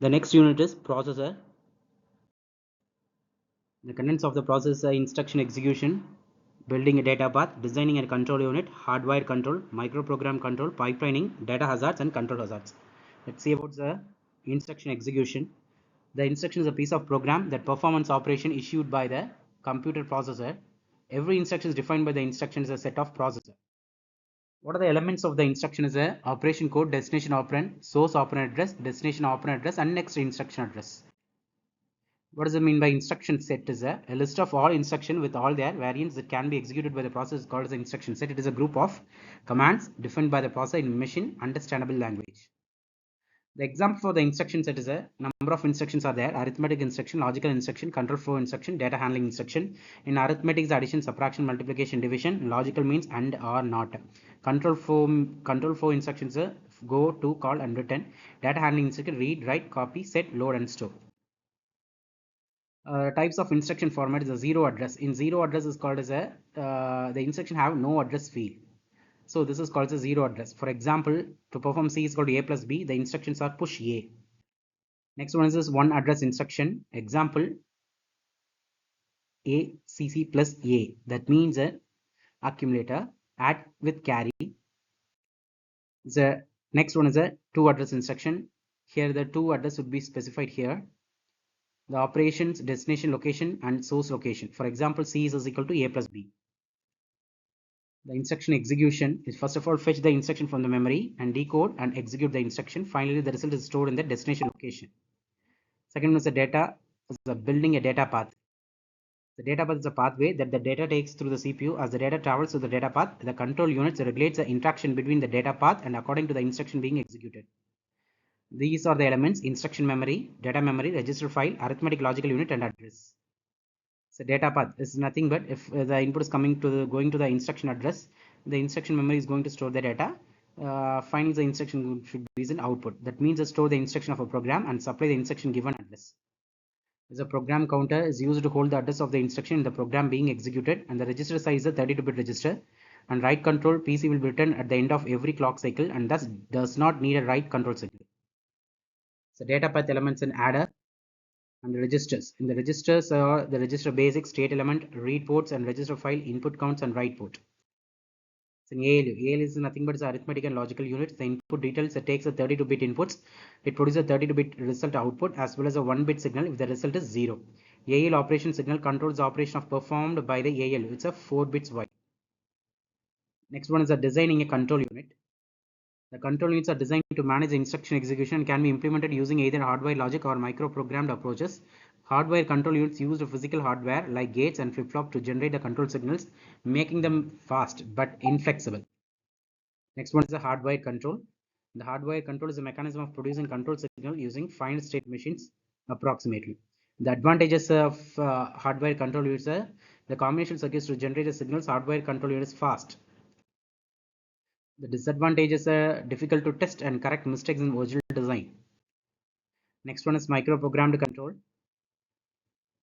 The next unit is processor. The contents of the process are instruction execution, building a data path, designing a control unit, hardware control, microprogram control, pipelining, data hazards, and control hazards. Let's see about the instruction execution. The instruction is a piece of program that performs operation issued by the computer processor. Every instruction is defined by the instruction as a set of processor. What are the elements of the instruction is a operation code, destination operand, source operand address, destination operand address, and next instruction address. What does it mean by instruction set? Is a list of all instruction with all their variants that can be executed by the process called as an instruction set. It is a group of commands defined by the processor in machine understandable language. The example for the instruction set is a number of instructions are there: arithmetic instruction, logical instruction, control flow instruction, data handling instruction. In arithmetic is addition, subtraction, multiplication, division. Logical means and or not. Control flow instructions are go, to, call, and return. Data handling instruction: read, write, copy, set, load, and store. Types of instruction format is a zero address. In zero address is called as a the instruction have no address field. So this is called as a zero address. For example, to perform C is called A plus B. The instructions are push A. Next one is this one address instruction. Example A CC plus A. That means a accumulator add with carry. The next one is a two address instruction. Here the two address would be specified here. The operations destination location and source location. For example, C is equal to A plus B. The instruction execution is first of all fetch the instruction from the memory and decode and execute the instruction. Finally, the result is stored in the destination location. Second one is the data, is the building a data path. The data path is a pathway that the data takes through the CPU. As the data travels through the data path, the control units regulates the interaction between the data path and according to the instruction being executed. These are the elements: instruction memory, data memory, register file, arithmetic logical unit, and address. So data path is nothing but if the input is coming to going to the instruction address, the instruction memory is going to store the data. Finding the instruction should be an output. That means store the instruction of a program and supply the instruction given address. The program counter is used to hold the address of the instruction in the program being executed, and the register size is a 32-bit register. And write control PC will be written at the end of every clock cycle and thus does not need a write control signal. So data path elements in adder and the registers. In the registers are the register basic, state element, read ports, and register file, input counts, and write port. So in ALU. ALU is nothing but arithmetic and logical units. The input details that takes a 32-bit inputs. It produces a 32-bit result output as well as a 1-bit signal if the result is 0. AL operation signal controls the operation of performed by the AL. It's a 4 bits wide. Next one is designing a control unit. The control units are designed to manage the instruction execution and can be implemented using either hardware logic or microprogrammed approaches. Hardware control units use physical hardware like gates and flip-flop to generate the control signals, making them fast but inflexible. Next one is the hardware control. The hardware control is a mechanism of producing control signal using finite state machines approximately. The advantages of hardware control units are the combination circuits to generate the signals. Hardware control unit is fast. The disadvantages are difficult to test and correct mistakes in original design. Next one is microprogrammed control.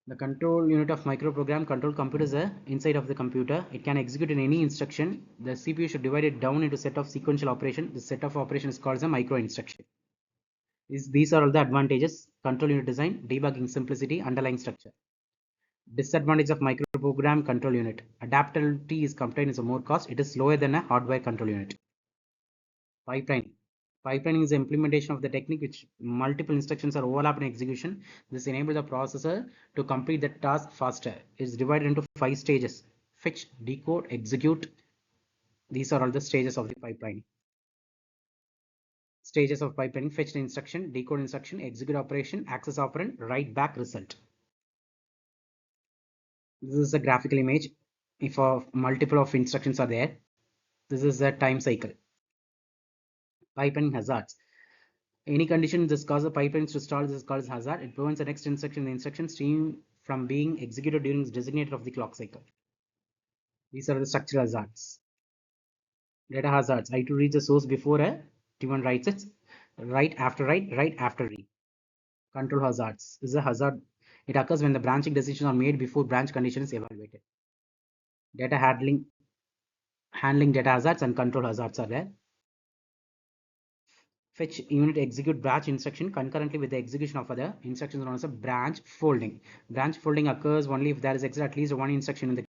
The control unit of microprogram control computer is inside of the computer. It can execute in any instruction. The CPU should divide it down into a set of sequential operations. The set of operations is called as a micro instruction. These are all the advantages: control unit design, debugging simplicity, underlying structure. Disadvantage of microprogram control unit: adaptability is contained as a more cost. It is slower than a hardware control unit. Pipeline. Pipelining is the implementation of the technique which multiple instructions are overlapped in execution. This enables the processor to complete the task faster. It is divided into 5 stages: fetch, decode, execute. These are all the stages of the pipeline. Stages of pipelining: fetch the instruction, decode instruction, execute operation, access operand, write back result. This is a graphical image. If multiple of instructions are there, this is the time cycle. Pipelining hazards. Any condition this causes the pipelines to stall. This is called as hazard. It prevents the next instruction in the instruction stream from being executed during the designated of the clock cycle. These are the structural hazards. Data hazards. I to read the source before a T1 writes it. Write after write, write after read. Control hazards. This is a hazard. It occurs when the branching decisions are made before branch condition is evaluated. Data handling data hazards and control hazards are there. fetch unit execute batch instruction concurrently with the execution of other instructions known as a branch folding. Branch folding occurs only if there is at least one instruction in the